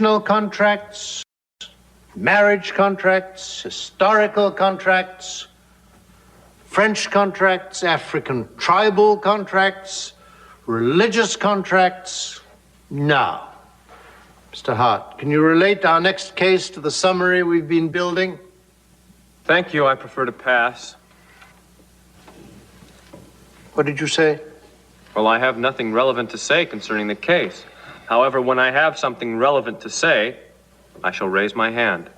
traditional contracts, marriage contracts, historical contracts, French contracts, African tribal contracts, religious contracts. Now, Mr. Hart, can you relate our next case to the summary we've been building? Thank you. I prefer to pass. What did you say? Well, I have nothing relevant to say concerning the case. However, when I have something relevant to say, I shall raise my hand.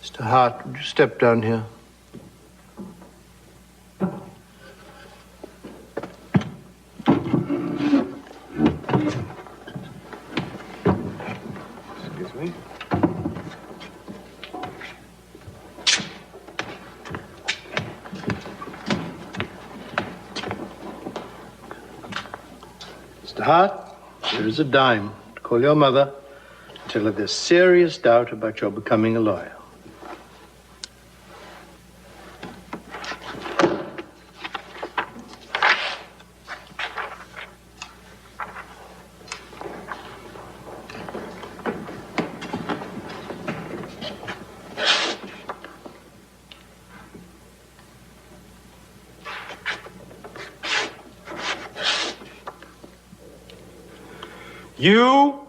Mr. Hart, would you step down here? Excuse me. Mr. Hart, here is a dime. Call your mother. Tell her there's serious doubt about your becoming a lawyer. You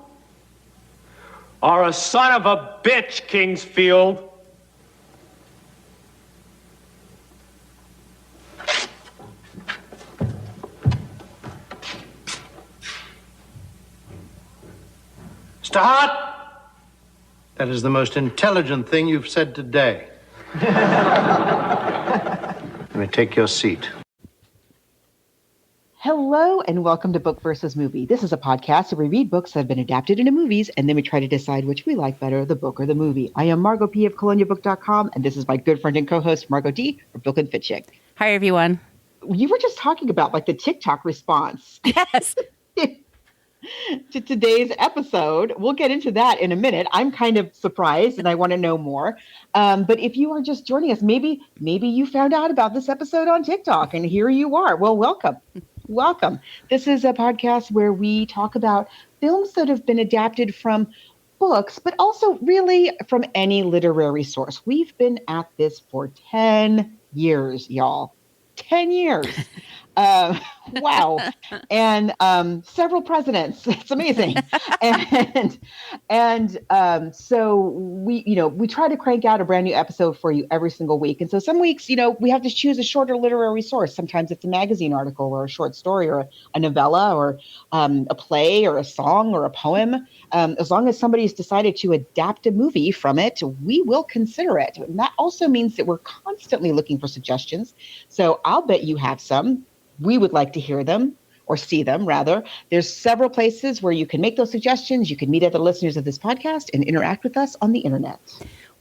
are a son of a bitch, Kingsfield. Mr. Hart, that is the most intelligent thing you've said today. Let me take your seat. Hello and welcome to Book versus Movie. This is a podcast where we read books that have been adapted into movies and then we try to decide which we like better, the book or the movie. I am Margot P. of colonialbook.com and this is my good friend and co-host Margot D. of Book and Fit Chick. Hi, everyone. You were just talking about like the TikTok response. Yes. To today's episode. We'll get into that in a minute. I'm kind of surprised and I want to know more. But if you are just joining us, maybe you found out about this episode on TikTok and here you are. Well, welcome. Welcome. This is a podcast where we talk about films that have been adapted from books, but also really from any literary source. We've been at this for 10 years, y'all. 10 years. Wow. And several presidents. It's amazing. So we try to crank out a brand new episode for you every single week. And so some weeks, we have to choose a shorter literary source. Sometimes it's a magazine article or a short story or a novella or a play or a song or a poem. As long as somebody's decided to adapt a movie from it, we will consider it. And that also means that we're constantly looking for suggestions. So I'll bet you have some. We would like to hear them or see them, rather. There's several places where you can make those suggestions. You can meet other listeners of this podcast and interact with us on the internet.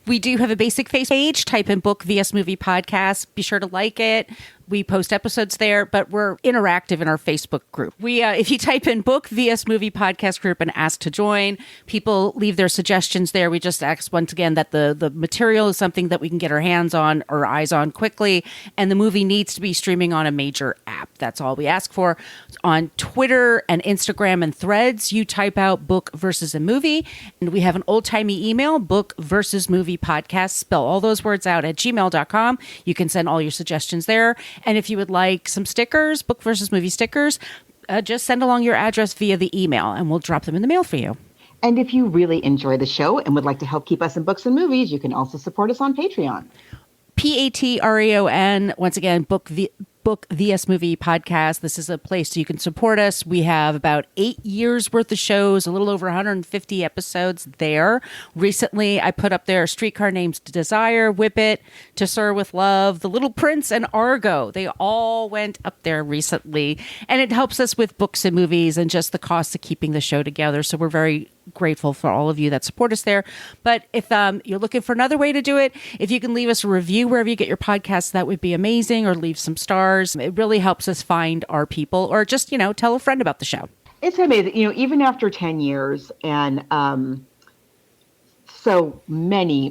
We do have a basic Facebook page. Type in Book vs. Movie Podcast. Be sure to like it. We post episodes there, but we're interactive in our Facebook group. If you type in Book vs. Movie Podcast group and ask to join, people leave their suggestions there. We just ask once again that the material is something that we can get our hands on or eyes on quickly, and the movie needs to be streaming on a major app. That's all we ask for. On Twitter and Instagram and Threads, you type out Book versus a Movie, and we have an old-timey email, Book versus Movie Podcast. Spell all those words out at gmail.com. You can send all your suggestions there. And if you would like some stickers, Book versus Movie stickers, just send along your address via the email and we'll drop them in the mail for you. And if you really enjoy the show and would like to help keep us in books and movies, you can also support us on Patreon. Patreon. Once again, Book vs. Movie Podcast. This is a place you can support us. We have about 8 years worth of shows, a little over 150 episodes there. Recently, I put up there Streetcar Named Desire, Whip It, To Sir with Love, The Little Prince, and Argo. They all went up there recently, and it helps us with books and movies and just the cost of keeping the show together. So we're very grateful for all of you that support us there. But if you're looking for another way to do it, if you can leave us a review wherever you get your podcasts, that would be amazing, or leave some stars. It really helps us find our people, or just, tell a friend about the show. It's amazing, even after 10 years and so many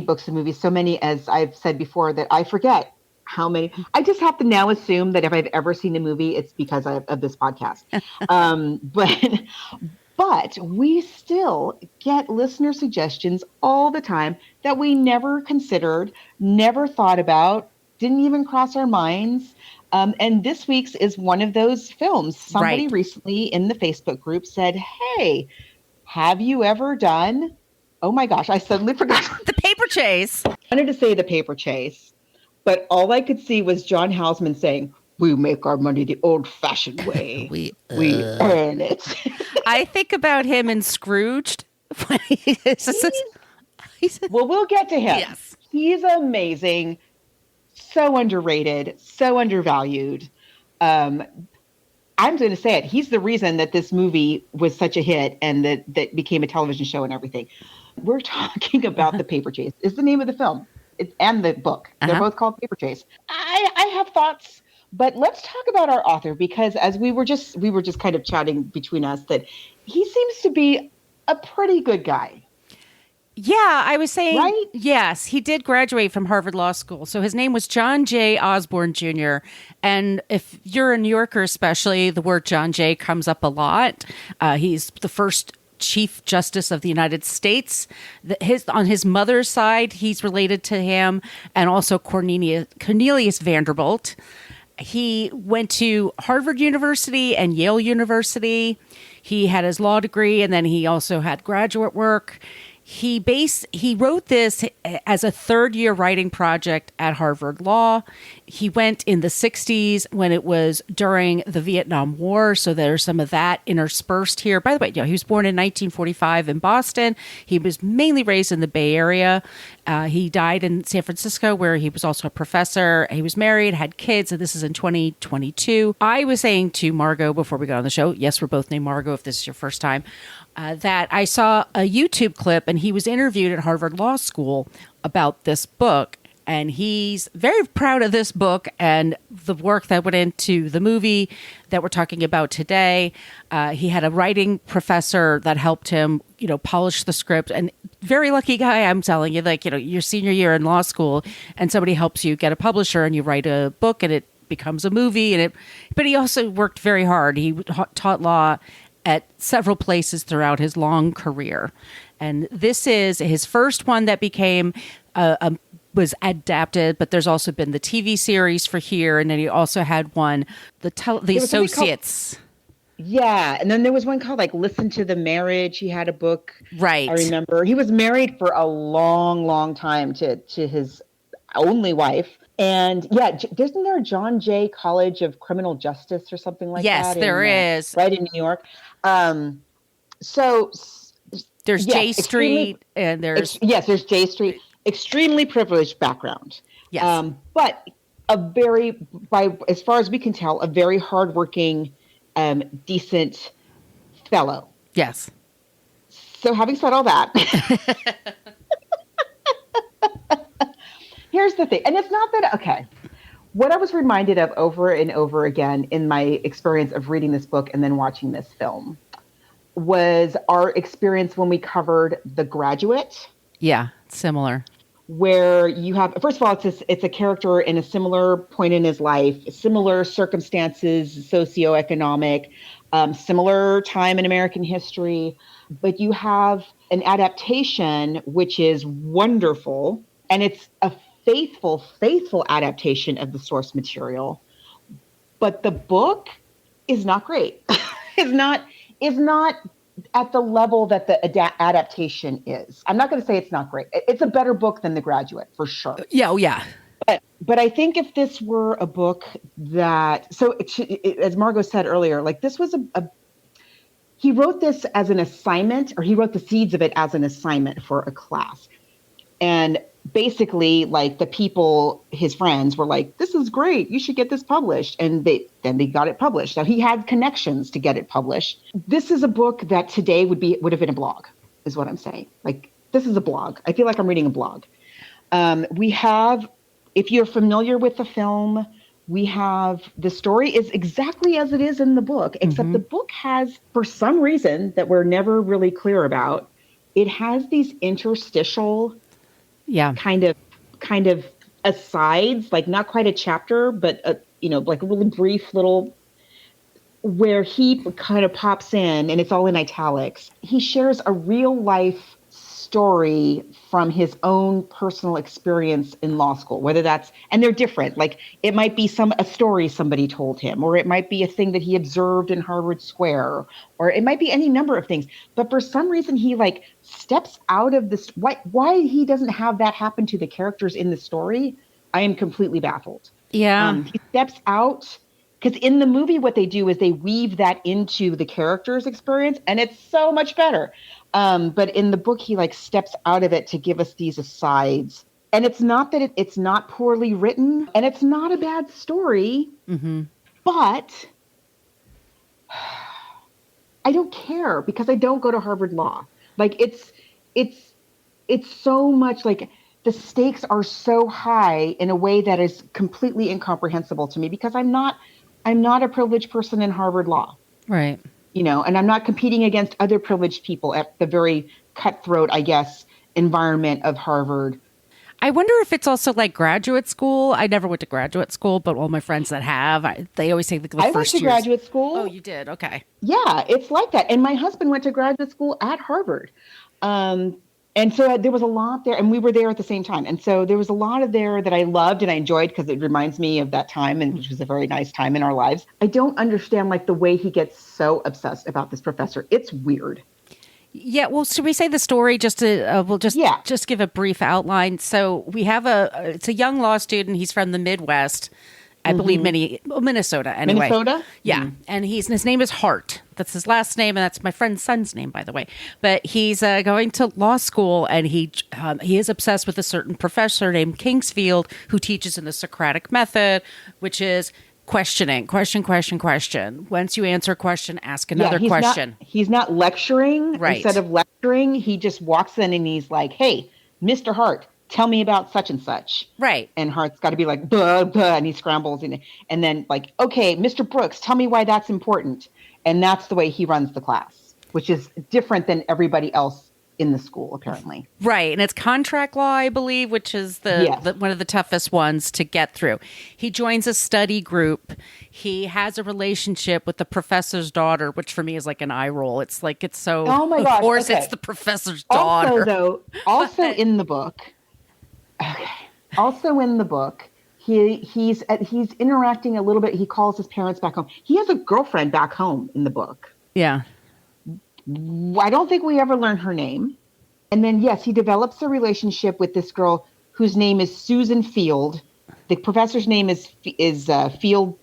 books and movies, so many, as I've said before, that I forget how many. I just have to now assume that if I've ever seen a movie, it's because of this podcast. But we still get listener suggestions all the time that we never considered, never thought about, didn't even cross our minds. And this week's is one of those films. Somebody Right. recently in the Facebook group said, "Hey, have you ever done?" Oh my gosh, I suddenly forgot. The Paper Chase. I wanted to say The Paper Chase, but all I could see was John Houseman saying, "We make our money the old-fashioned way. We earn it." I think about him in Scrooged. Well, we'll get to him. Yes. He's amazing, so underrated, so undervalued. I'm going to say it. He's the reason that this movie was such a hit and that became a television show and everything. We're talking about The Paper Chase. Is the name of the film and the book. They're both called Paper Chase. I have thoughts, but let's talk about our author, because as we were just kind of chatting between us that he seems to be a pretty good guy. Yeah, I was saying, right? Yes, he did graduate from Harvard Law School. So his name was John J. Osborn Jr. And if you're a New Yorker, especially, the word John J. comes up a lot. He's the first Chief Justice of the United States. On his mother's side, he's related to him, and also Cornelius Vanderbilt. He went to Harvard University and Yale University. He had his law degree, and then he also had graduate work. He wrote this as a third-year writing project at Harvard Law. He went in the 60s when it was during the Vietnam War, so there's some of that interspersed here. By the way, he was born in 1945 in Boston. He was mainly raised in the Bay Area. He died in San Francisco, where he was also a professor. He was married, had kids, and this is in 2022. I was saying to Margot before we got on the show, yes, we're both named Margot if this is your first time, that I saw a YouTube clip, and he was interviewed at Harvard Law School about this book. And he's very proud of this book and the work that went into the movie that we're talking about today. He had a writing professor that helped him, polish the script. And very lucky guy, I'm telling you, your senior year in law school, and somebody helps you get a publisher and you write a book and it becomes a movie. But he also worked very hard. He taught law at several places throughout his long career. And this is his first one that became was adapted, but there's also been the TV series for here, and then he also had one, The Associates. Yeah, and then there was one called Listen to the Marriage. He had a book. Right. I remember. He was married for a long, long time to his only wife. And yeah, isn't there a John Jay College of Criminal Justice or something like that? Yes, there is. Right in New York. So there's J Street, and there's there's J Street. Extremely privileged background. Yes. But as far as we can tell, a very hardworking, decent fellow. Yes. So having said all that, here's the thing. And it's not that, okay, what I was reminded of over and over again in my experience of reading this book and then watching this film was our experience when we covered The Graduate. Yeah, similar. Where you have, first of all, it's a character in a similar point in his life, similar circumstances, socioeconomic, similar time in American history, but you have an adaptation which is wonderful, and it's a faithful adaptation of the source material. But the book is not great. is not at the level that the adaptation is. I'm not going to say it's not great. It's a better book than The Graduate, for sure. Yeah, oh yeah. But I think if this were a book that, as Margot said earlier, this was he wrote this as an assignment, or he wrote the seeds of it as an assignment for a class. And basically, the people, his friends, were like, "This is great. You should get this published." And they got it published. Now he had connections to get it published. This is a book that today would have been a blog, is what I'm saying. This is a blog. I feel like I'm reading a blog. We have, if you're familiar with the film, we have the story is exactly as it is in the book, except the book has, for some reason that we're never really clear about, it has these interstitial kind of asides, not quite a chapter, but a really brief little where he kind of pops in, and it's all in italics. He shares a real life story from his own personal experience in law school, whether that's, and they're different. Like it might be a story somebody told him, or it might be a thing that he observed in Harvard Square, or it might be any number of things. But for some reason, he like steps out of this. Why he doesn't have that happen to the characters in the story, I am completely baffled. Yeah. He steps out. Because in the movie, what they do is they weave that into the character's experience, and it's so much better. But in the book, he like steps out of it to give us these asides. And it's not that it's not poorly written, and it's not a bad story, but I don't care because I don't go to Harvard Law. Like it's so much like the stakes are so high in a way that is completely incomprehensible to me because I'm not a privileged person in Harvard Law. Right. You know, and I'm not competing against other privileged people at the very cutthroat, I guess, environment of Harvard. I wonder if it's also like graduate school. I never went to graduate school, but all my friends that have, they always say the first I went to graduate school. Oh, you did? Okay. Yeah, it's like that. And my husband went to graduate school at Harvard. And so there was a lot there, and we were there at the same time. And so there was a lot of there that I loved and I enjoyed because it reminds me of that time, and which was a very nice time in our lives. I don't understand like the way he gets so obsessed about this professor. It's weird. Yeah. Well, should we say the story just to, we'll just give a brief outline. So we have it's a young law student. He's from the Midwest. I believe Minnesota. Anyway. Minnesota? Yeah. And his name is Hart. That's his last name, and that's my friend's son's name, by the way. But he's going to law school, and he is obsessed with a certain professor named Kingsfield who teaches in the Socratic method, which is questioning, question. Once you answer a question, ask another question. He's not lecturing. Right. Instead of lecturing, he just walks in and he's like, "Hey, Mr. Hart, tell me about such and such." Right. And Hart's got to be like, "Buh, buh," and he scrambles and then like, "Okay, Mr. Brooks, tell me why that's important." And that's the way he runs the class, which is different than everybody else in the school, apparently. Right. And it's contract law, I believe, which is the one of the toughest ones to get through. He joins a study group. He has a relationship with the professor's daughter, which for me is like an eye roll. It's like, it's so, oh my gosh, of course, okay. It's the professor's daughter. Also in the book, he's interacting a little bit. He calls his parents back home. He has a girlfriend back home in the book. Yeah. I don't think we ever learn her name. And then, yes, he develops a relationship with this girl whose name is Susan Field. The professor's name is Fieldstone.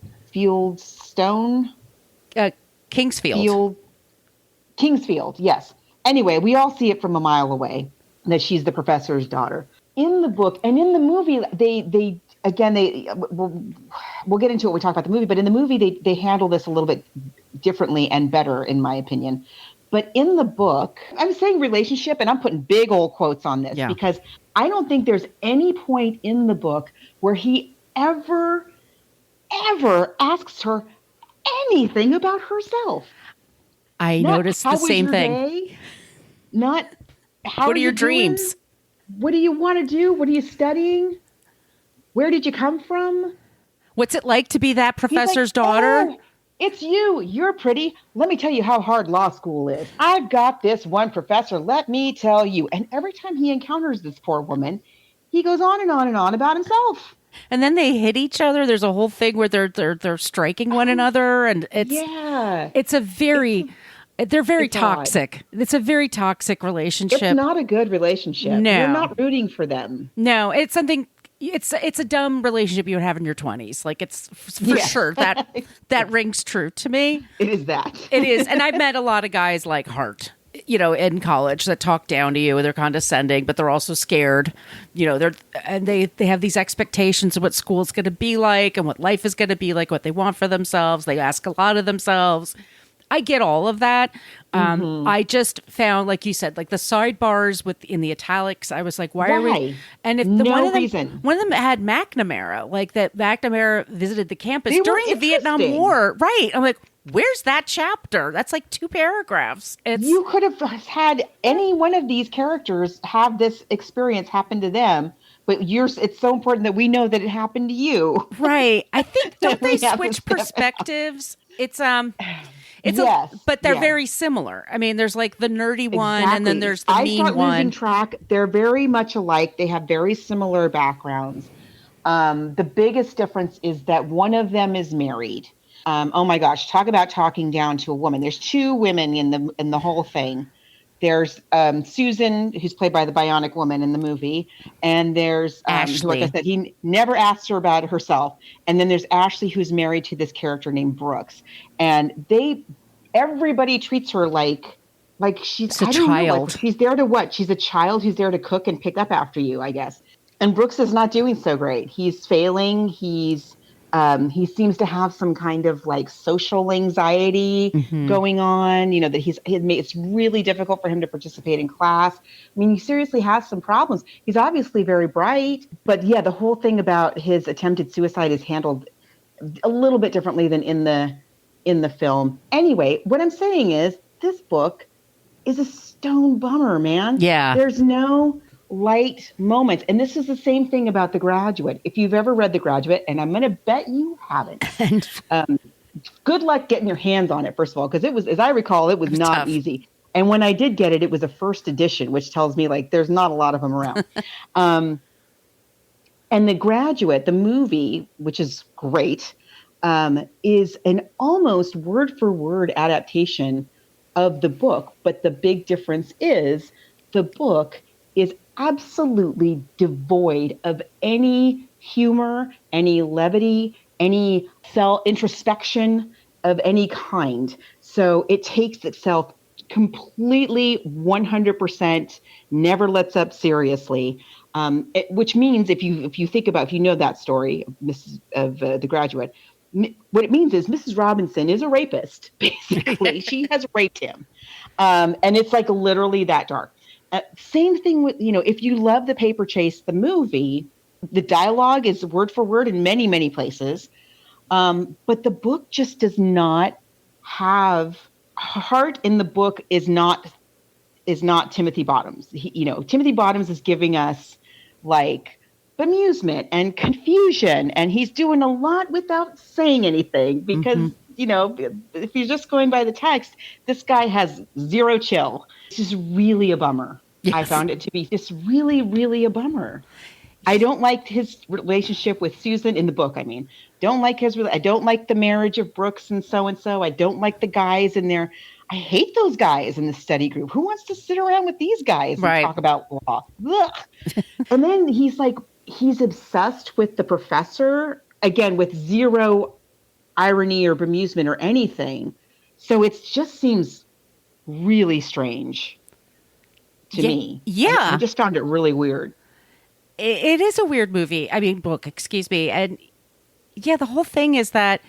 Kingsfield. Kingsfield, yes. Anyway, we all see it from a mile away that she's the professor's daughter. In the book and in the movie, we'll get into it when we talk about the movie, but in the movie, they handle this a little bit differently and better, in my opinion. But in the book, I'm saying relationship, and I'm putting big old quotes on this because I don't think there's any point in the book where he ever asks her anything about herself. I noticed the same thing. Day? Not how what are your doing? dreams? What do you want to do? What are you studying? Where did you come from? What's it like to be that professor's daughter? Oh, it's you. You're pretty. Let me tell you how hard law school is. I've got this one professor. Let me tell you. And every time he encounters this poor woman, he goes on and on and on about himself. And then they hit each other. There's a whole thing where they're striking one another, and they're very toxic. Odd. It's a very toxic relationship. It's not a good relationship. No. You're not rooting for them. No, it's something. It's a dumb relationship you would have in your 20s. Like it's for sure that rings true to me. It is that. It is, and I've met a lot of guys like Hart, in college that talk down to you. They're condescending, but they're also scared. They have these expectations of what school is going to be like and what life is going to be like, what they want for themselves. They ask a lot of themselves. I get all of that. I just found, like you said, like the sidebars in the italics. I was like, why are we? And if one of them had McNamara, like that McNamara visited the campus during the Vietnam War, right? I'm like, where's that chapter? That's like 2 paragraphs. You could have had any one of these characters have this experience happen to them. But it's so important that we know that it happened to you. Right. I think, don't they switch perspectives? Yes, but they're yes. very similar. I mean, there's like the nerdy one, and then Exactly. there's the I mean start losing one. track. They're very much alike. They have very similar backgrounds. The biggest difference is that one of them is married. Oh my gosh, talk about talking down to a woman. There's two women in the whole thing. There's Susan, who's played by the Bionic Woman in the movie, and there's who, like I Ashley. said, he never asks her about herself. And then there's Ashley, who's married to this character named Brooks, and everybody treats her like she's It's a I don't know, like child. she's there to what? She's a child who's there to cook and pick up after you, I guess. And Brooks is not doing so great. He's failing. He seems to have some kind of like social anxiety going on, that it's really difficult for him to participate in class. I mean, he seriously has some problems. He's obviously very bright, but yeah, the whole thing about his attempted suicide is handled a little bit differently than in the film. Anyway, what I'm saying is this book is a stone bummer, man. Yeah. There's no light moments. And this is the same thing about The Graduate. If you've ever read The Graduate, and I'm going to bet you haven't, good luck getting your hands on it, first of all, because it was, as I recall, it was not tough. easy. And when I did get it, it was a first edition, which tells me like there's not a lot of them around. And The Graduate, the movie, which is great, is an almost word for word adaptation of the book. But the big difference is the book is absolutely devoid of any humor, any levity, any self-introspection of any kind. So it takes itself completely 100%, never lets up seriously. Which means if you think about, if you know that story of The Graduate, what it means is Mrs. Robinson is a rapist, basically. She has raped him. And it's like literally that dark. Same thing with, if you love The Paper Chase, the movie, the dialogue is word for word in many, many places. But the book just does not have Hart in the book is not Timothy Bottoms. Timothy Bottoms is giving us like amusement and confusion, and he's doing a lot without saying anything because, if you're just going by the text, this guy has zero chill. It's just really a bummer. Yes. I found it to be just really, really a bummer. I don't like his relationship with Susan in the book. I mean, I don't like the marriage of Brooks and so. I don't like the guys in there. I hate those guys in the study group. Who wants to sit around with these guys and talk about law? And then he's obsessed with the professor, again, with zero irony or bemusement or anything. So it just seems really strange to me. Yeah. I just found it really weird. It is a weird movie. I mean, book, excuse me. And yeah, the whole thing is that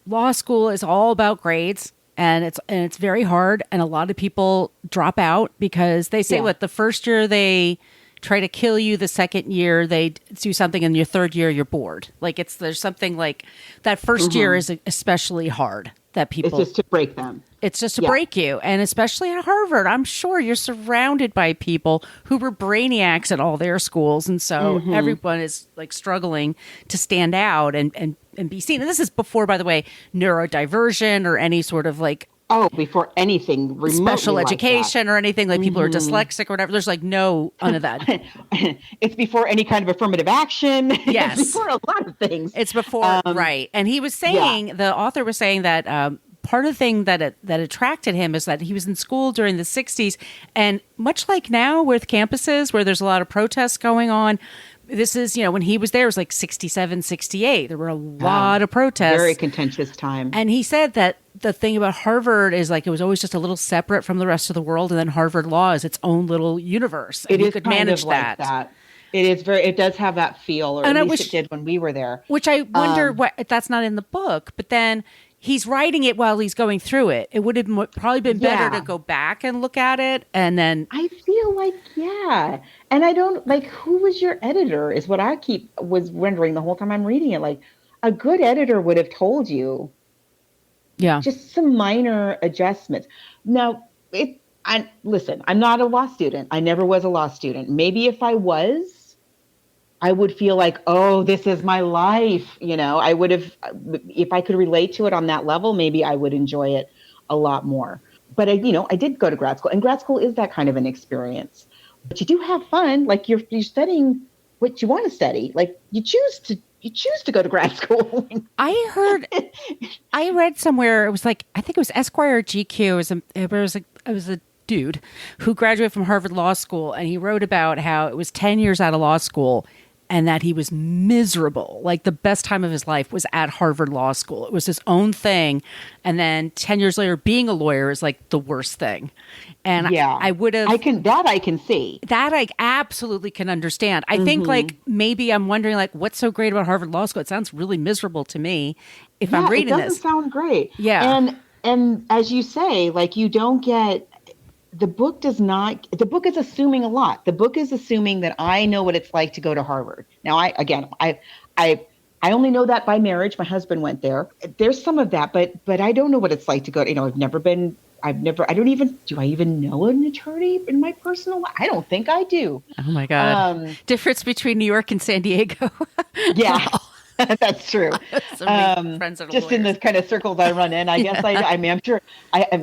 law school is all about grades, and it's very hard. And a lot of people drop out because they say the first year they try to kill you, the second year they do something, and your third year you're bored. Like there's something like that first year is especially hard. That people, it's just to break them. It's just to break you. And especially at Harvard, I'm sure you're surrounded by people who were brainiacs at all their schools. And so everyone is like struggling to stand out and be seen. And this is before, by the way, neurodiversion or any sort of like, before anything remotely special like education or anything, like people are dyslexic or whatever. There's like none of that. It's before any kind of affirmative action. Yes. It's before a lot of things. It's before, right. And he was saying, the author was saying that part of the thing that attracted him is that he was in school during the 60s. And much like now with campuses where there's a lot of protests going on, this is, when he was there, it was like 67, 68. There were a lot of protests. Very contentious time. And he said that the thing about Harvard is like it was always just a little separate from the rest of the world. And then Harvard Law is its own little universe. And you could manage like that. It is it does have that feel, or at least it did when we were there. Which I wonder if that's not in the book. But then he's writing it while he's going through it. It would have probably been better to go back and look at it. And then I feel like, and I don't like, who was your editor is what I was wondering the whole time I'm reading it. Like a good editor would have told you just some minor adjustments. Now listen, I'm not a law student. I never was a law student. Maybe if I was, I would feel like, oh, this is my life. I would have, if I could relate to it on that level, maybe I would enjoy it a lot more. But I did go to grad school, and grad school is that kind of an experience. But you do have fun. Like you're studying what you want to study. Like you choose to go to grad school. I read somewhere, it was like, I think it was Esquire or GQ. It was a dude who graduated from Harvard Law School, and he wrote about how it was 10 years out of law school and that he was miserable. Like the best time of his life was at Harvard Law School. It was his own thing. And then 10 years later, being a lawyer is like the worst thing. And yeah, I would have... I can see. That I absolutely can understand. I think like maybe I'm wondering like what's so great about Harvard Law School? It sounds really miserable to me if I'm reading this. It doesn't sound great. Yeah. And as you say, like you don't get... The book is assuming a lot. The book is assuming that I know what it's like to go to Harvard. Now, I only know that by marriage. My husband went there. There's some of that, but I don't know what it's like to go. Do I even know an attorney in my personal life? I don't think I do. Oh my God. Difference between New York and San Diego. Yeah. That's true. Friends that are just lawyers. in the kind of circles I run in, I guess. I'm sure. I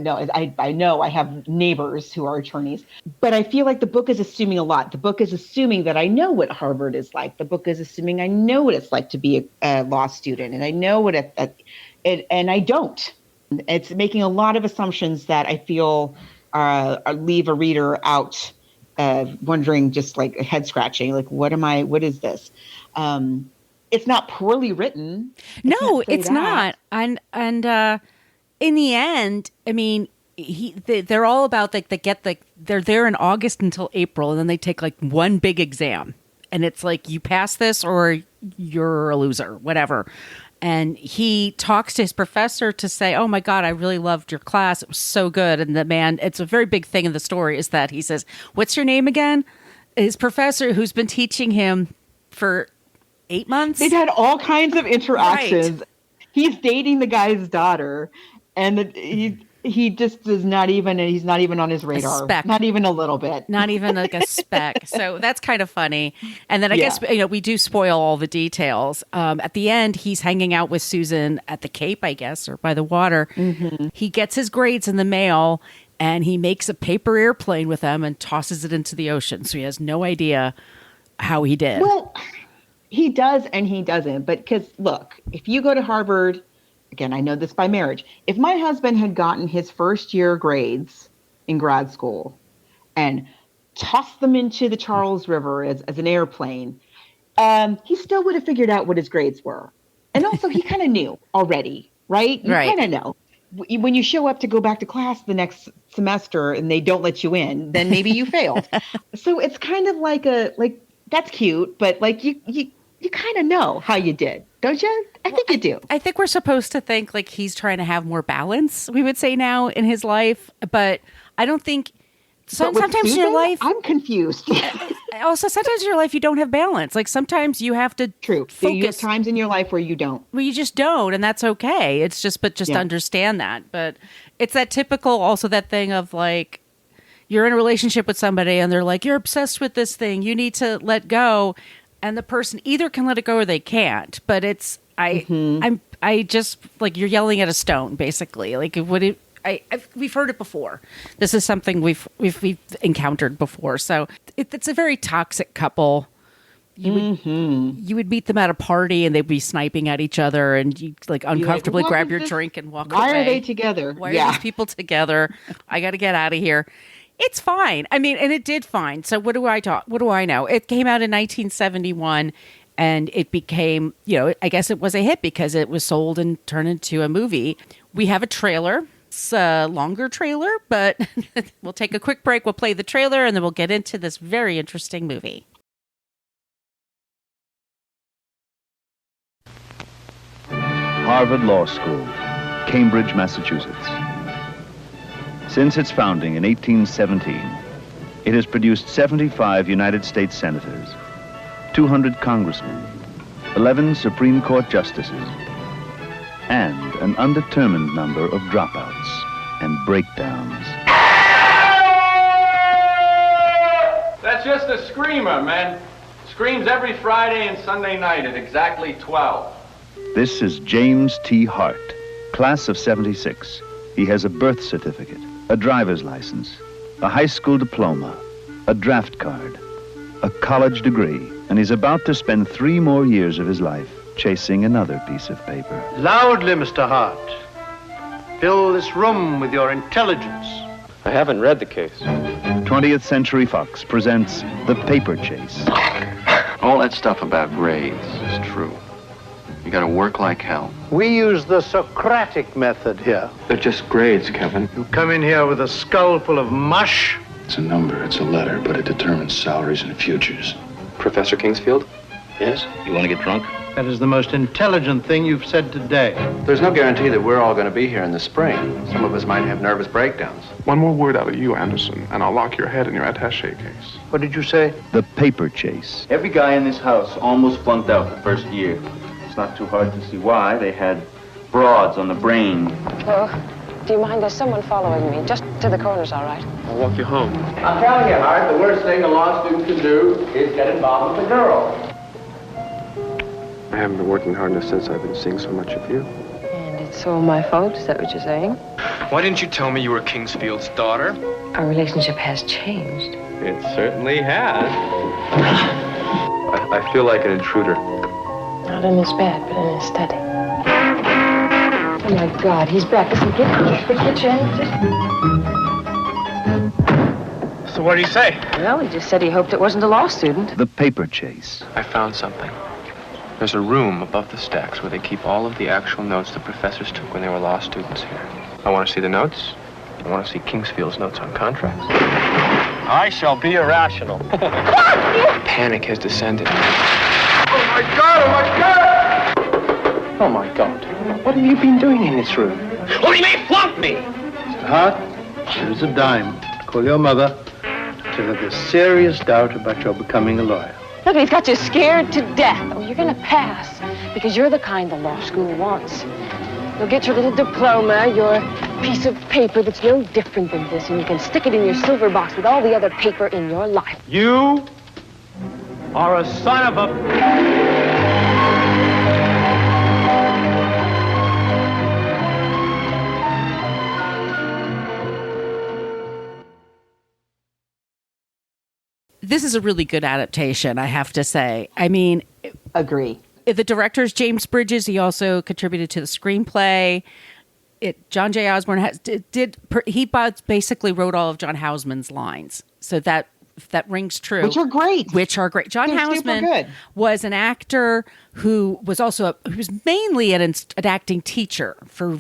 know I have neighbors who are attorneys, but I feel like the book is assuming a lot. The book is assuming that I know what Harvard is like. The book is assuming I know what it's like to be a law student, and I know what and I don't. It's making a lot of assumptions that I feel leave a reader out, wondering, just like head scratching, like what is this? It's not poorly written. No, it's not. And in the end, I mean, they're all about they're there in August until April, and then they take like one big exam, and it's like you pass this or you're a loser, whatever. And he talks to his professor to say, "Oh my God, I really loved your class. It was so good." And the man, it's a very big thing in the story, is that he says, "What's your name again?" His professor, who's been teaching him for 8 months. They've had all kinds of interactions. Right. He's dating the guy's daughter, and he just is not even. He's not even on his radar. Not even a little bit. Not even like a speck. So that's kind of funny. And then I guess we do spoil all the details. At the end, he's hanging out with Susan at the Cape, I guess, or by the water. Mm-hmm. He gets his grades in the mail, and he makes a paper airplane with them and tosses it into the ocean. So he has no idea how he did. Well, he does and he doesn't. But because, look, if you go to Harvard, again, I know this by marriage. If my husband had gotten his first year grades in grad school and tossed them into the Charles River as an airplane, he still would have figured out what his grades were. And also, he kind of knew already, right? You kind of know. When you show up to go back to class the next semester and they don't let you in, then maybe you failed. So it's kind of like that's cute, but like you kind of know how you did, don't you? I think you do. I think we're supposed to think like he's trying to have more balance, we would say now, in his life. But I don't think sometimes in your life, I'm confused. Also, sometimes in your life, you don't have balance. Like sometimes you have to focus. You have times in your life where you don't. Well, you just don't. And that's okay. It's just understand that. But it's that typical, also that thing of like, you're in a relationship with somebody and they're like, you're obsessed with this thing. You need to let go. And the person either can let it go or they can't. But it's, I just like, you're yelling at a stone, basically. Like we've heard it before. This is something we've encountered before. So it's a very toxic couple. You would meet them at a party and they'd be sniping at each other, and you like uncomfortably grab your drink and walk away. Why are they together? Why are these people together? I got to get out of here. It's fine. I mean, and it did fine. So what do I know? It came out in 1971 and it became, I guess it was a hit because it was sold and turned into a movie. We have a trailer. It's a longer trailer, but we'll take a quick break. We'll play the trailer and then we'll get into this very interesting movie. Harvard Law School, Cambridge, Massachusetts. Since its founding in 1817, it has produced 75 United States senators, 200 congressmen, 11 Supreme Court justices, and an undetermined number of dropouts and breakdowns. That's just a screamer, man. Screams every Friday and Sunday night at exactly 12. This is James T. Hart, class of 76. He has a birth certificate, a driver's license, a high school diploma, a draft card, a college degree, and he's about to spend 3 more years of his life chasing another piece of paper. Loudly, Mr. Hart. Fill this room with your intelligence. I haven't read the case. 20th Century Fox presents The Paper Chase. All that stuff about grades is true. You gotta work like hell. We use the Socratic method here. They're just grades, Kevin. You come in here with a skull full of mush. It's a number, it's a letter, but it determines salaries and futures. Professor Kingsfield? Yes? You wanna get drunk? That is the most intelligent thing you've said today. There's no guarantee that we're all gonna be here in the spring. Some of us might have nervous breakdowns. One more word out of you, Anderson, and I'll lock your head in your attaché case. What did you say? The Paper Chase. Every guy in this house almost flunked out the first year. It's not too hard to see why. They had broads on the brain. Oh, do you mind? There's someone following me. Just to the corner's all right. I'll walk you home. I'm telling you, Hart, the worst thing a law student can do is get involved with a girl. I haven't been working hard enough since I've been seeing so much of you. And it's all my fault, is that what you're saying? Why didn't you tell me you were Kingsfield's daughter? Our relationship has changed. It certainly has. I feel like an intruder. Not in his bed, but in his study. Oh my God, he's back. Listen, get the kitchen. So what do you say? Well, he just said he hoped it wasn't a law student. The Paper Chase. I found something. There's a room above the stacks where they keep all of the actual notes the professors took when they were law students here. I want to see the notes. I want to see Kingsfield's notes on contracts. I shall be irrational. Panic has descended. Oh my God, oh my God! Oh my God. What have you been doing in this room? Well, he may flunk me! Mr. Hart, here's a dime. Call your mother. Tell her there's serious doubt about your becoming a lawyer. Look, he's got you scared to death. Oh, you're gonna pass, because you're the kind the law school wants. You'll get your little diploma, your piece of paper that's no different than this, and you can stick it in your silver box with all the other paper in your life. You are a son of a... This is a really good adaptation, I have to say. I mean, Agree. the director's James Bridges. He also contributed to the screenplay. John J. Osborn he basically wrote all of John Houseman's lines. So that rings true. Which are great. John They're Houseman super good. was an actor who was also who was mainly an acting teacher for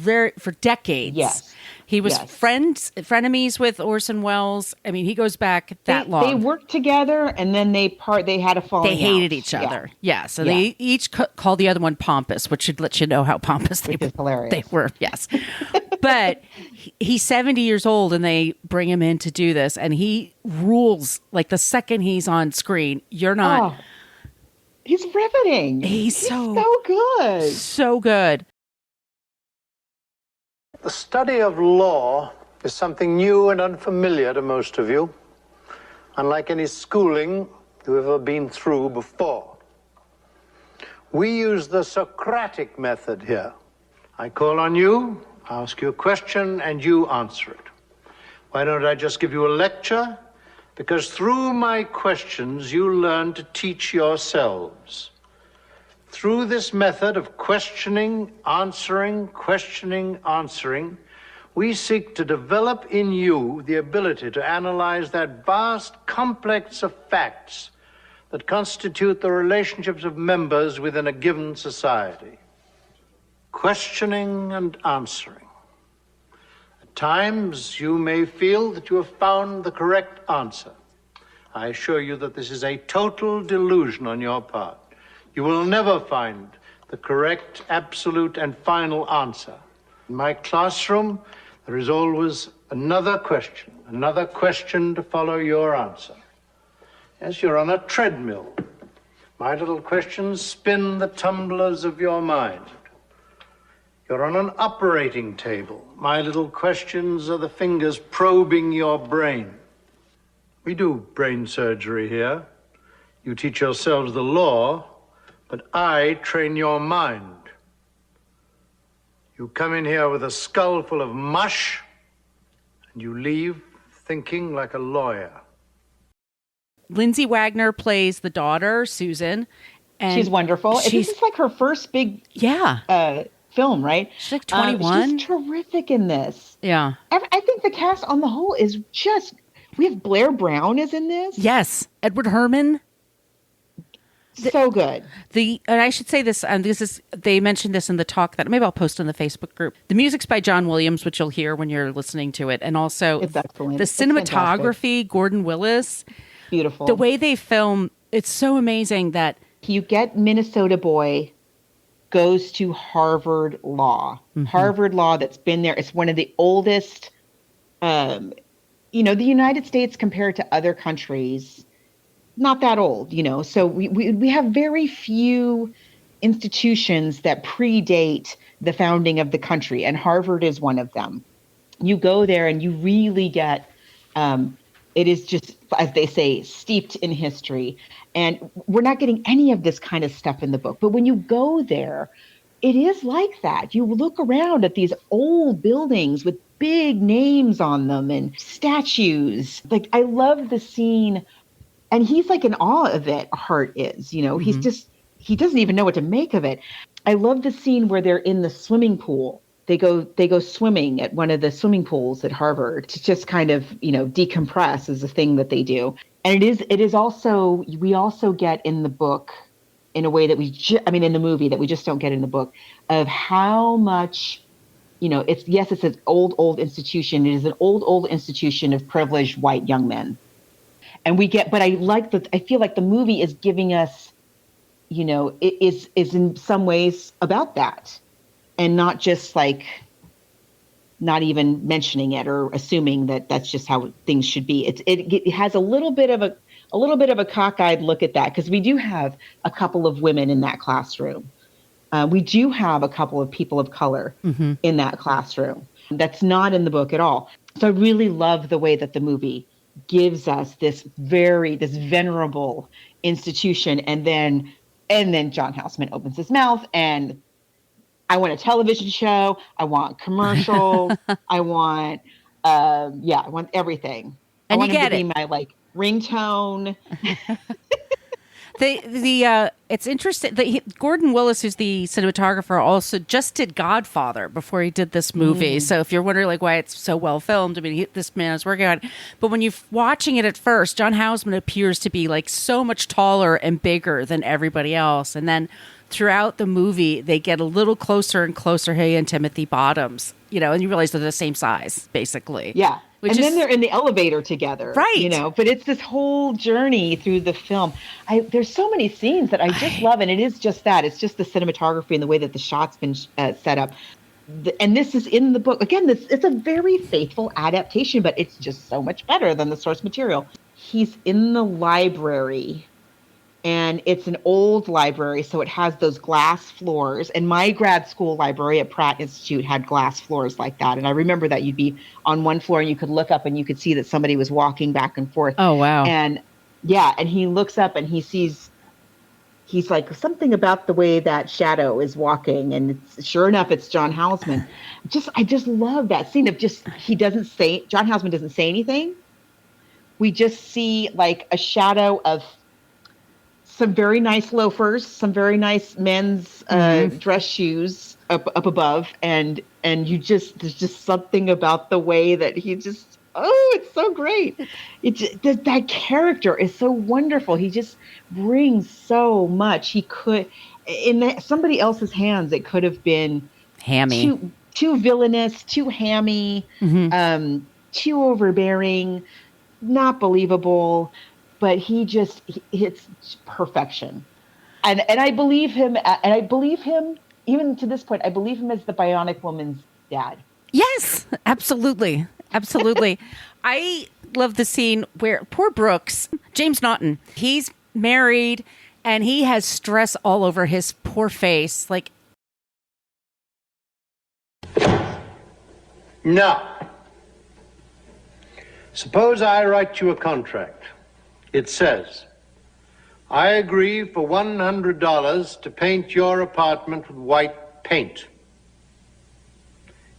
decades. Yes. He was Yes. frenemies with Orson Welles. I mean, he goes back that long. They worked together, and then they had a falling They hated out. each other. Yeah. Yeah. So they each called the other one pompous, which should let you know how pompous they were. Yes. But he's 70 years old, and they bring him in to do this, and he rules. Like the second he's on screen, you're not. Oh, he's riveting. He's so good. So good. The study of law is something new and unfamiliar to most of you, unlike any schooling you've ever been through before. We use the Socratic method here. I call on you, ask you a question, and you answer it. Why don't I just give you a lecture? Because through my questions, you learn to teach yourselves. Through this method of questioning, answering, we seek to develop in you the ability to analyze that vast complex of facts that constitute the relationships of members within a given society. Questioning and answering. At times, you may feel that you have found the correct answer. I assure you that this is a total delusion on your part. You will never find the correct, absolute, and final answer. In my classroom, there is always another question to follow your answer. Yes, you're on a treadmill. My little questions spin the tumblers of your mind. You're on an operating table. My little questions are the fingers probing your brain. We do brain surgery here. You teach yourselves the law, but I train your mind. You come in here with a skull full of mush, and you leave thinking like a lawyer. Lindsay Wagner plays the daughter, Susan. And she's wonderful. This is like her first big film, right? She's like 21. She's terrific in this. Yeah. I think the cast on the whole is just... We have Blair Brown is in this. Yes. Edward Herman. So good. And I should say this, they mentioned this in the talk that maybe I'll post on the Facebook group. The music's by John Williams, which you'll hear when you're listening to it. And also it's excellent. The cinematography, Gordon Willis. Beautiful. The way they film, it's so amazing that you get Minnesota boy goes to Harvard Law. Mm-hmm. Harvard Law that's been there. It's one of the oldest, the United States compared to other countries, not that old, So we have very few institutions that predate the founding of the country, and Harvard is one of them. You go there and you really get, it is just, as they say, steeped in history. And we're not getting any of this kind of stuff in the book. But when you go there, it is like that. You look around at these old buildings with big names on them and statues. Like, I love the scene. And he's like in awe of it, Hart is, mm-hmm. He doesn't even know what to make of it. I love the scene where they're in the swimming pool. They go swimming at one of the swimming pools at Harvard to just kind of, decompress is a thing that they do. And it is also, we also get in the book in a way that in the movie that we just don't get in the book, of how much, it's an old institution. It is an old institution of privileged white young men. And I feel like the movie is giving us, it is in some ways about that, and not just like, not even mentioning it or assuming that that's just how things should be. It has a little bit of a cockeyed look at that, because we do have a couple of women in that classroom. We do have a couple of people of color mm-hmm. in that classroom. That's not in the book at all. So I really love the way that the movie gives us this venerable institution, and then John Houseman opens his mouth and, I want a television show, I want commercials, I want everything. And I want you get him to be my ringtone. It's interesting. Gordon Willis, who's the cinematographer, also just did Godfather before he did this movie. So if you're wondering why it's so well filmed, this man is working on it. But when you're watching it at first, John Houseman appears to be so much taller and bigger than everybody else. And then throughout the movie, they get a little closer and closer. He and Timothy Bottoms, and you realize they're the same size, basically. Yeah. Then they're in the elevator together, right? But it's this whole journey through the film. There's so many scenes that I just love, and it is just that. It's just the cinematography and the way that the shot's been set up. And this is in the book. Again, it's a very faithful adaptation, but it's just so much better than the source material. He's in the library, and it's an old library, so it has those glass floors. And my grad school library at Pratt Institute had glass floors like that. And I remember that you'd be on one floor and you could look up and you could see that somebody was walking back and forth. Oh, wow. And and he looks up and he's like, something about the way that shadow is walking. And sure enough, it's John Houseman. I just love that scene of John Houseman doesn't say anything. We just see like a shadow of some very nice loafers, some very nice men's dress shoes up above, and there's just something about the way that he just, it's so great. That character is so wonderful. He just brings so much. He could, in somebody else's hands, it could have been hammy, too villainous, too hammy, mm-hmm. Too overbearing, not believable. But it's perfection. And I believe him, even to this point, I believe him as the Bionic Woman's dad. Yes, absolutely. Absolutely. I love the scene where poor Brooks, James Naughton, he's married and he has stress all over his poor face. Like, now, suppose I write you a contract. It says, I agree for $100 to paint your apartment with white paint.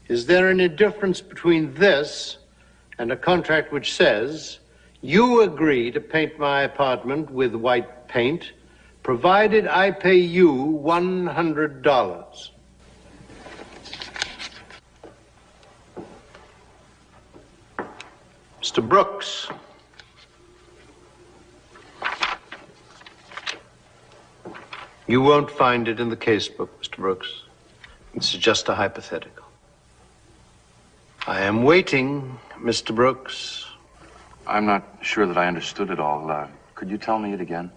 Is there any difference between this and a contract which says, you agree to paint my apartment with white paint, provided I pay you $100? Mr. Brooks. You won't find it in the casebook, Mr. Brooks. This is just a hypothetical. I am waiting, Mr. Brooks. I'm not sure that I understood it all. Could you tell me it again?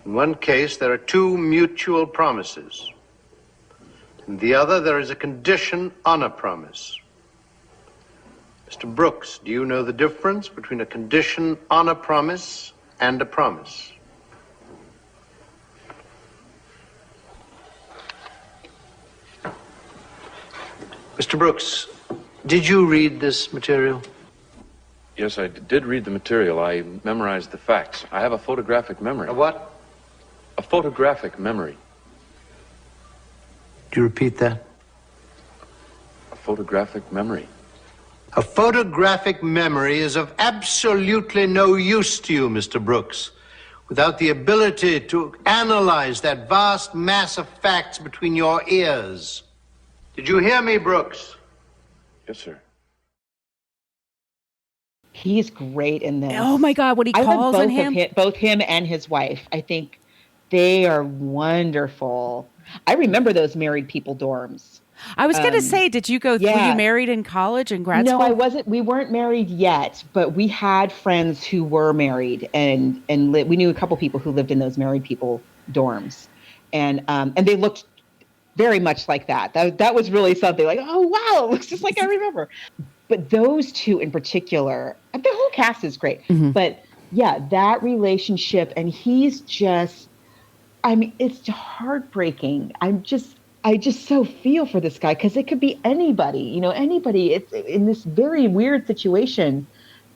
In one case, there are two mutual promises. In the other, there is a condition on a promise. Mr. Brooks, do you know the difference between a condition on a promise and a promise? Mr. Brooks, did you read this material? Yes, I did read the material. I memorized the facts. I have a photographic memory. A what? A photographic memory. Do you repeat that? A photographic memory. A photographic memory is of absolutely no use to you, Mr. Brooks, without the ability to analyze that vast mass of facts between your ears. Did you hear me, Brooks? Yes, sir. He's great in this. Oh my God, what he calls on him. Both him and his wife. I think they are wonderful. I remember those married people dorms. I was going to say, were you married in college and grad school? No, I wasn't. We weren't married yet, but we had friends who were married, and we knew a couple people who lived in those married people dorms, and they looked very much like that. That was really something like, oh wow, it looks just like I remember. But those two in particular, the whole cast is great. Mm-hmm. But yeah, that relationship, and he's just, I mean, it's heartbreaking. I just so feel for this guy, because it could be anybody, anybody. It's in this very weird situation.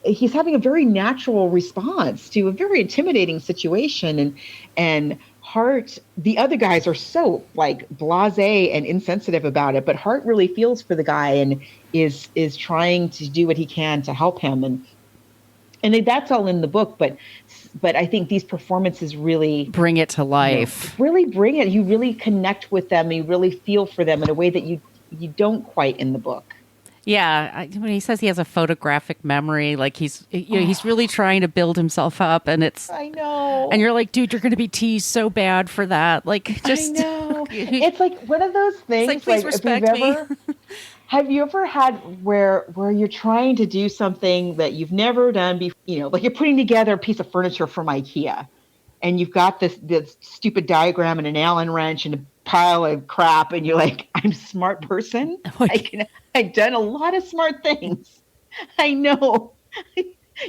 He's having a very natural response to a very intimidating situation, and Hart, the other guys are so like blasé and insensitive about it, but Hart really feels for the guy and is trying to do what he can to help him, and that's all in the book, but I think these performances really bring it to life. Really bring it. You really connect with them. You really feel for them in a way that you don't quite in the book. Yeah, when he says he has a photographic memory, like he's really trying to build himself up, and I know. And you're like, dude, you're going to be teased so bad for that. Like, just I know. It's like one of those things. It's like, please respect me. Have you ever had where you're trying to do something that you've never done before? Like you're putting together a piece of furniture from IKEA, and you've got this stupid diagram and an Allen wrench and a pile of crap, and you're like, I'm a smart person. I've done a lot of smart things. I know.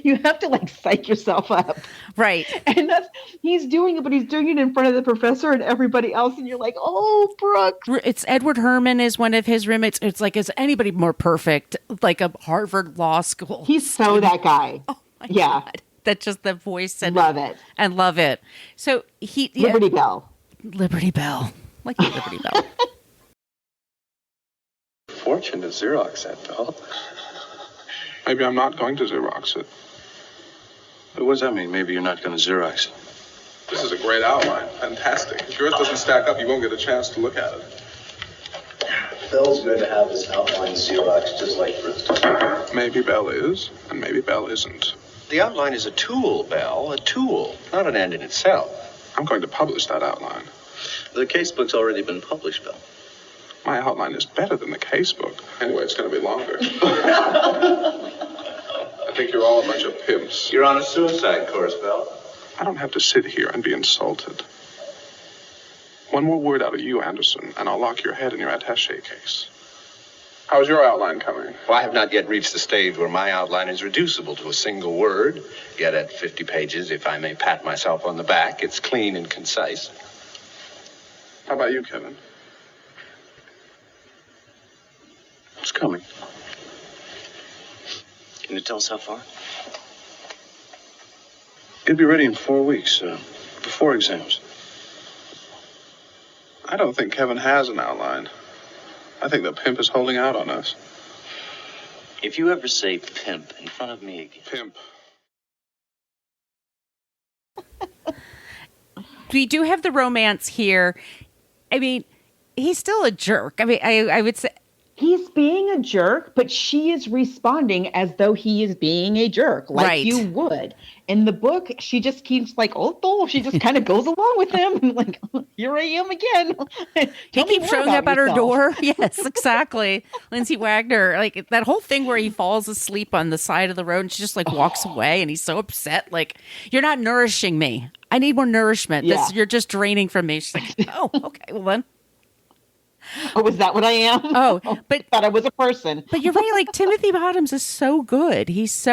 You have to like psych yourself up. Right. And he's doing it, but he's doing it in front of the professor and everybody else. And you're like, oh, Brooks. It's Edward Herman is one of his roommates. It's like, is anybody more perfect? Like a Harvard Law School. He's so that guy. Oh my God. That's just the voice. And love it. And love it. So Liberty Bell. Liberty Bell. Like the Liberty Bell. Fortune to Xerox that, Bell. Maybe I'm not going to Xerox it. But what does that mean? Maybe you're not going to Xerox it. This is a great outline. Fantastic. If yours doesn't stack up, you won't get a chance to look at it. Bell's going to have his outline Xerox just like Bristol. Maybe Bell is, and maybe Bell isn't. The outline is a tool, Bell. A tool, not an end in itself. I'm going to publish that outline. The casebook's already been published, Bell. My outline is better than the casebook. Anyway, it's going to be longer. I think you're all a bunch of pimps. You're on a suicide course, Bell. I don't have to sit here and be insulted. One more word out of you, Anderson, and I'll lock your head in your attaché case. How's your outline coming? Well, I have not yet reached the stage where my outline is reducible to a single word. Yet at 50 pages, if I may pat myself on the back, it's clean and concise. How about you, Kevin? It's coming. Can you tell us how far? It'll be ready in 4 weeks. before exams. I don't think Kevin has an outline. I think the pimp is holding out on us. If you ever say pimp in front of me again. Pimp. We do have the romance here. I mean, he's still a jerk. I mean, I would say he's being a jerk, but she is responding as though he is being a jerk, like right. you would. In the book, she just keeps like, she just kind of goes along with him. And like, here I am again. He keeps showing up at her door. Yes, exactly. Lindsay Wagner, like that whole thing where he falls asleep on the side of the road and she just like walks away and he's so upset. Like, you're not nourishing me. I need more nourishment. Yeah. You're just draining from me. She's like, oh, okay, well then. Oh, is that what I am? Oh, but thought I was a person. But you're right. Like Timothy Bottoms is so good. He's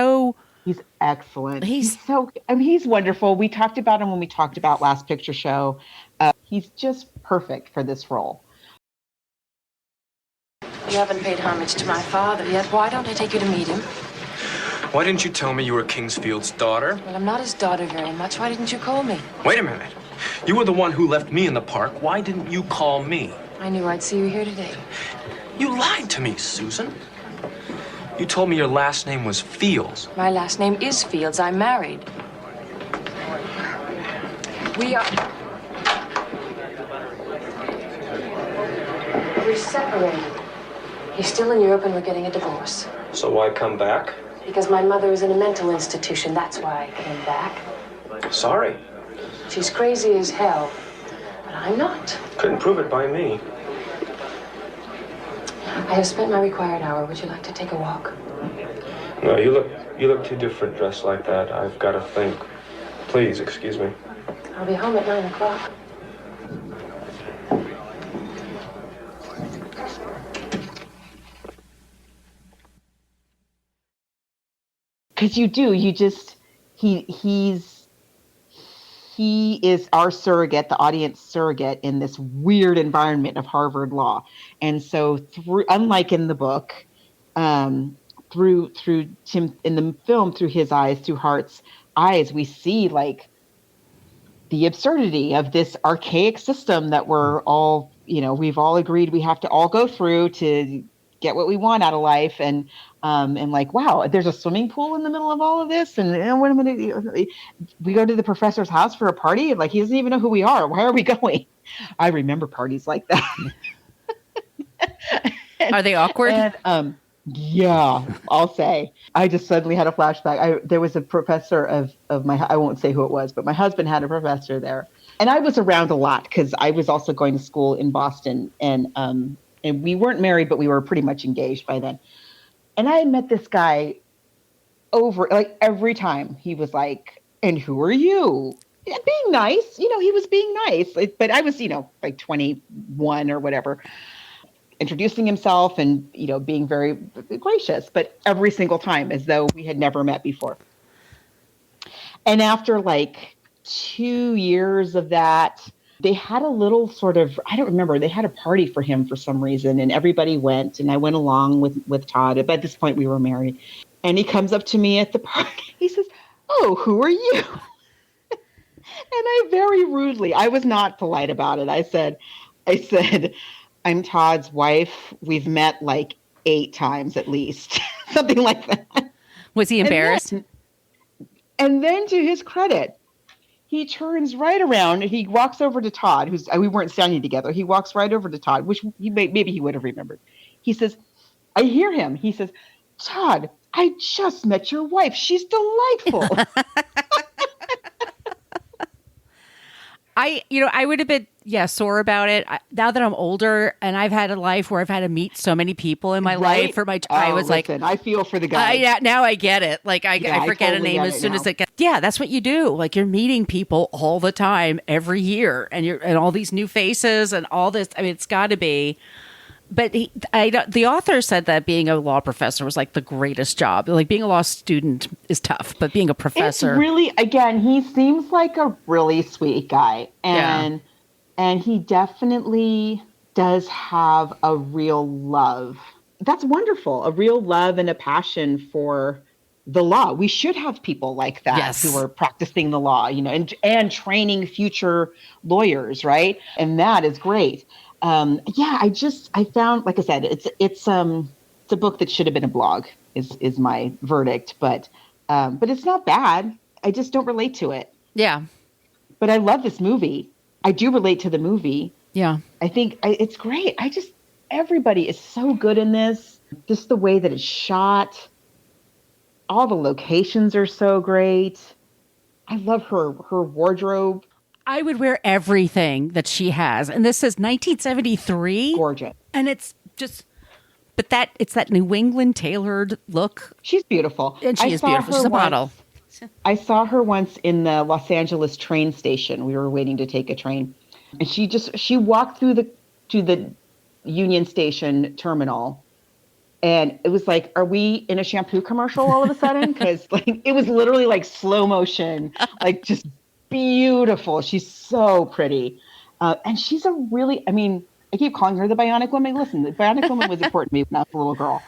excellent. He's wonderful. We talked about him when we talked about Last Picture Show. He's just perfect for this role. You haven't paid homage to my father yet. Why don't I take you to meet him? Why didn't you tell me you were Kingsfield's daughter? Well, I'm not his daughter very much. Why didn't you call me? Wait a minute. You were the one who left me in the park. Why didn't you call me? I knew I'd see you here today. You lied to me, Susan. You told me your last name was Fields. My last name is Fields. I'm married. We're separated. He's still in Europe and we're getting a divorce. So why come back? Because my mother is in a mental institution. That's why I came back. Sorry. She's crazy as hell. But I'm not. Couldn't prove it by me. I have spent my required hour. Would you like to take a walk? No, you look too different dressed like that. I've got to think. Please, excuse me. I'll be home at 9 o'clock. Because he is our surrogate, the audience surrogate in this weird environment of Harvard law. And so unlike in the book, through Tim in the film, through his eyes, through Hart's eyes, we see like the absurdity of this archaic system that we're all, we've all agreed we have to all go through to get what we want out of life. And like, wow, there's a swimming pool in the middle of all of this. And wait a minute, we go to the professor's house for a party. Like, he doesn't even know who we are. Why are we going? I remember parties like that. Are they awkward? And, yeah, I'll say. I just suddenly had a flashback. There was a professor of my, I won't say who it was, but my husband had a professor there. And I was around a lot because I was also going to school in Boston. And we weren't married, but we were pretty much engaged by then. And I had met this guy over, like, every time he was like, and who are you? Yeah, being nice. He was being nice. But I was, like 21 or whatever, introducing himself and, being very gracious. But every single time as though we had never met before. And after like 2 years of that, they had a little sort of, I don't remember, they had a party for him for some reason, and everybody went, and I went along with Todd. But at this point, we were married. And he comes up to me at the party. He says, "Oh, who are you?" And I very rudely, I was not polite about it. I said, "I'm Todd's wife. We've met like 8 times at least." Something like that. Was he embarrassed? And then to his credit, he turns right around and he walks over to Todd, we weren't standing together. He walks right over to Todd, which maybe he would have remembered. He says, I hear him. He says, "Todd, I just met your wife. She's delightful." I would have been, sore about it. Now that I'm older and I've had a life where I've had to meet so many people in my life, I was listen, I feel for the guy. Now I get it. Like I forget totally a name as soon now. as it gets. Yeah, that's what you do. Like you're meeting people all the time, every year, and all these new faces and all this. I mean, it's got to be. But the author said that being a law professor was like the greatest job. Like being a law student is tough, but being a professor. It's really, again, he seems like a really sweet guy. And he definitely does have a real love. That's wonderful. A real love and a passion for the law. We should have people like that Yes. who are practicing the law, and training future lawyers, right? And that is great. I found, like I said, it's a book that should have been a blog is my verdict, but it's not bad. I just don't relate to it. Yeah. But I love this movie. I do relate to the movie. Yeah. I think it's great. Everybody is so good in this. Just the way that it's shot. All the locations are so great. I love her wardrobe. I would wear everything that she has. And this is 1973. Gorgeous. And it's just, but it's that New England tailored look. She's beautiful. And she is beautiful. She's a model. I saw her once in the Los Angeles train station. We were waiting to take a train. And she walked to the Union Station terminal. And it was like, are we in a shampoo commercial all of a sudden? Because it was literally like slow motion, just beautiful. She's so pretty. And she's I keep calling her the Bionic Woman. Listen, the Bionic Woman was important to me when I was a little girl.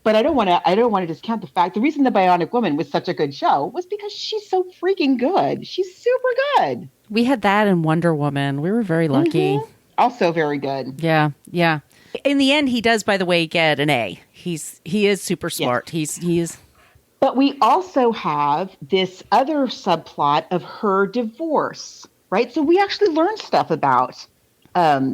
But I don't want to discount the fact. The reason the Bionic Woman was such a good show was because she's so freaking good. She's super good. We had that in Wonder Woman. We were very lucky. Mm-hmm. Also very good. Yeah. Yeah. In the end, he does, by the way, get an A. He is super smart. Yes. He is. But we also have this other subplot of her divorce, right? So we actually learn stuff about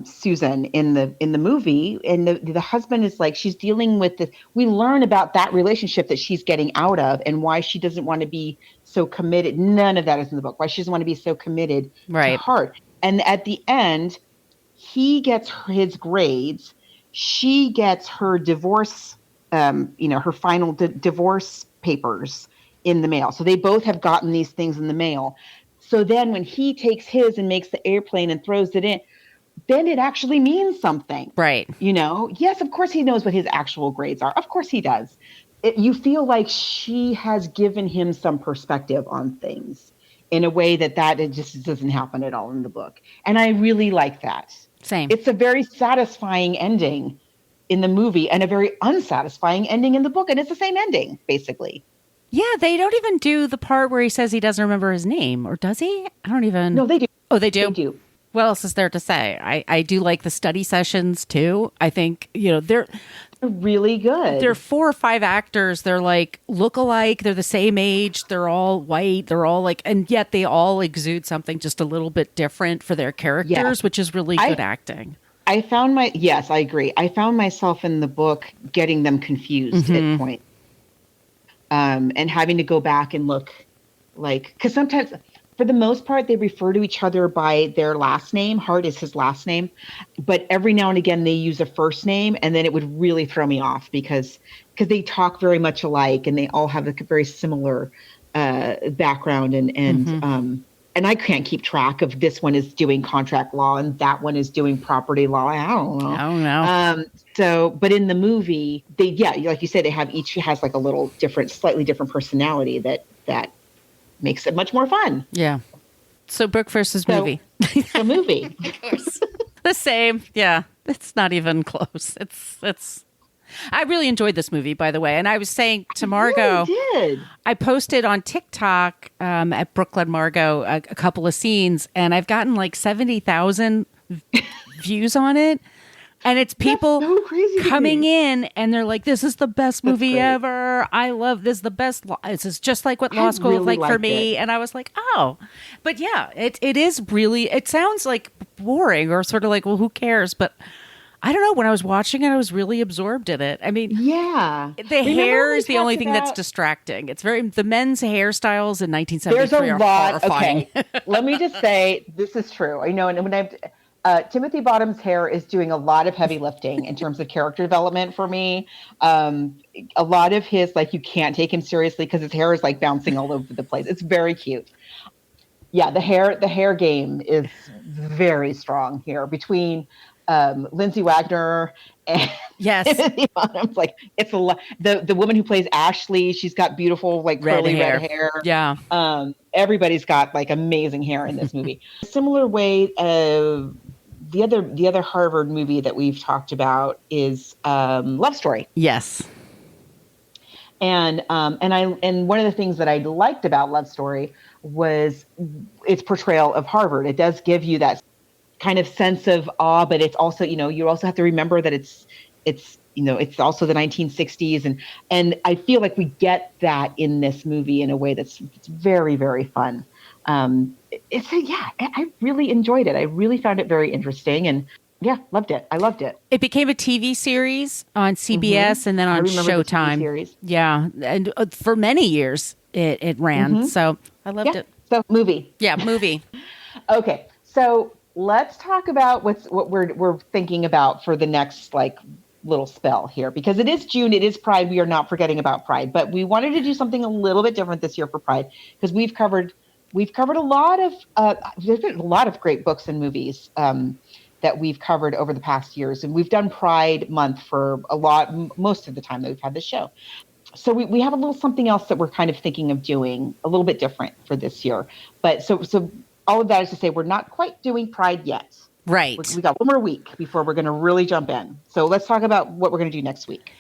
Susan in the movie, and the husband is she's dealing with this. We learn about that relationship that she's getting out of, and why she doesn't want to be so committed. None of that is in the book. Why she doesn't want to be so committed to Hart. And at the end, he gets his grades. She gets her divorce, her final divorce papers in the mail. So they both have gotten these things in the mail. So then when he takes his and makes the airplane and throws it in, then it actually means something. Right. Yes, of course he knows what his actual grades are. Of course he does. You feel like she has given him some perspective on things in a way that it just doesn't happen at all in the book. And I really like that. Same. It's a very satisfying ending in the movie and a very unsatisfying ending in the book. And it's the same ending, basically. Yeah, they don't even do the part where he says he doesn't remember his name. Or does he? I don't even. No, they do. Oh, they do? They do. What else is there to say? I do like the study sessions, too. I think, they're really good. There are 4 or 5 actors. They're look alike. They're the same age. They're all white. They're all and yet they all exude something just a little bit different for their characters, which is really good acting. Yes, I agree. I found myself in the book getting them confused at points. And having to go back and look because sometimes, for the most part, they refer to each other by their last name. Hart is his last name. But every now and again, they use a first name, and then it would really throw me off because they talk very much alike, and they all have a very similar background. And I can't keep track of this one is doing contract law and that one is doing property law. I don't know. But in the movie, like you said, each has a little different, slightly different personality that makes it much more fun. Yeah. So book versus movie. The movie. Of course. The same. Yeah. It's not even close. It's I really enjoyed this movie, by the way. And I was saying to Margot, I posted on TikTok at Brooklyn Margot a couple of scenes, and I've gotten 70,000 views on it. And it's people coming in, and they're like, "This is the best movie ever. I love this. The best. This is just like what law school is like for me." And I was like, "Oh," but yeah, it is really. It sounds boring or sort of well, who cares? But I don't know. When I was watching it, I was really absorbed in it. I mean, the hair is the only thing that's distracting. It's the men's hairstyles in 1973 are horrifying. Okay, let me just say this is true. I know, and when Timothy Bottom's hair is doing a lot of heavy lifting in terms of character development for me. A lot of his, you can't take him seriously because his hair is bouncing all over the place. It's very cute. Yeah, the hair game is very strong here between Lindsay Wagner and Timothy Bottoms. It's a lot. The woman who plays Ashley, she's got beautiful curly red hair. Yeah. Everybody's got amazing hair in this movie. Similar way, the other Harvard movie that we've talked about is Love Story. Yes. And one of the things that I liked about Love Story was its portrayal of Harvard. It does give you that kind of sense of awe, but it's also, you also have to remember that it's also the 1960s, and I feel like we get that in this movie in a way it's very, very fun. I really enjoyed it. I really found it very interesting, and loved it. I loved it. It became a TV series on CBS and then on Showtime. Series. Yeah, and for many years it ran. So I loved it. So movie. Yeah, movie. Okay, so let's talk about what we're thinking about for the next little spell here, because it is June. It is Pride. We are not forgetting about Pride, but we wanted to do something a little bit different this year for Pride, because we've covered a lot of there's been a lot of great books and movies that we've covered over the past years. And we've done Pride Month for most of the time that we've had this show. So we have a little something else that we're kind of thinking of doing a little bit different for this year. But so all of that is to say, we're not quite doing Pride yet. Right. We got one more week before we're going to really jump in. So let's talk about what we're going to do next week.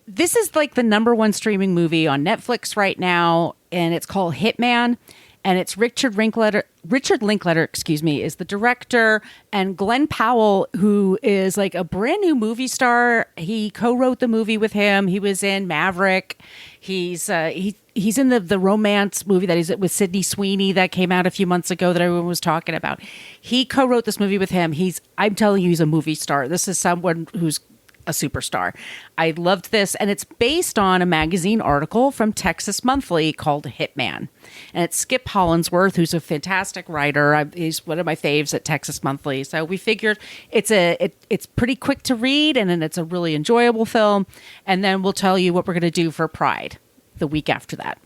This is the #1 streaming movie on Netflix right now, and it's called Hitman. And it's Richard Linklater, is the director, and Glenn Powell, who is a brand new movie star. He co-wrote the movie with him. He was in Maverick. He's in the romance movie that he's with Sydney Sweeney that came out a few months ago that everyone was talking about. He co-wrote this movie with him. I'm telling you, he's a movie star. This is someone who's a superstar. I loved this, and it's based on a magazine article from Texas Monthly called Hitman, and it's Skip Hollandsworth, who's a fantastic writer. He's one of my faves at Texas Monthly. So we figured it's pretty quick to read, and then it's a really enjoyable film. And then we'll tell you what we're going to do for Pride the week after that.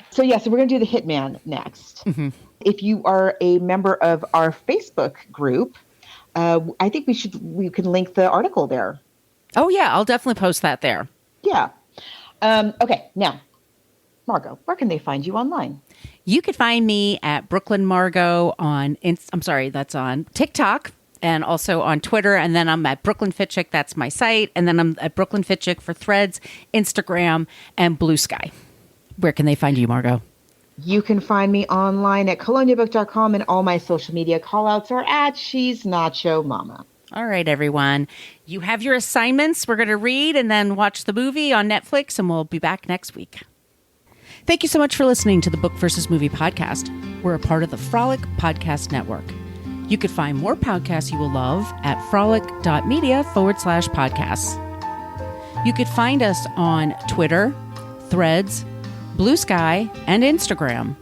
So we're going to do the Hitman next. Mm-hmm. If you are a member of our Facebook group, I think we can link the article there. Oh, yeah, I'll definitely post that there. Yeah. Okay, now, Margot, where can they find you online? You could find me at Brooklyn Margot that's on TikTok and also on Twitter. And then I'm at Brooklyn Fitchick, that's my site. And then I'm at Brooklyn Fitchick for Threads, Instagram, and Blue Sky. Where can they find you, Margot? You can find me online at coloniabook.com, and all my social media callouts are at She's Nacho Mama. All right, everyone. You have your assignments. We're going to read and then watch the movie on Netflix, and we'll be back next week. Thank you so much for listening to the Book versus Movie podcast. We're a part of the Frolic Podcast Network. You could find more podcasts you will love at frolic.media/podcasts. You could find us on Twitter, Threads, Blue Sky, and Instagram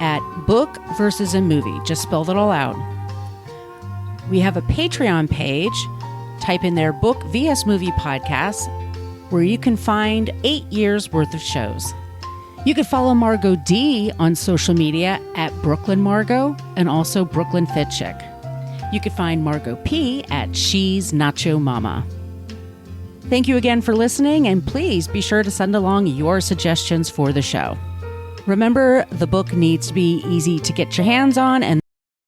at Book versus a Movie. Just spelled it all out. We have a Patreon page. Type in there Book vs. Movie Podcast, where you can find 8 years worth of shows. You can follow Margot D on social media at Brooklyn Margot and also Brooklyn Fitchick. You can find Margot P at She's Nacho Mama. Thank you again for listening, and please be sure to send along your suggestions for the show. Remember, the book needs to be easy to get your hands on, and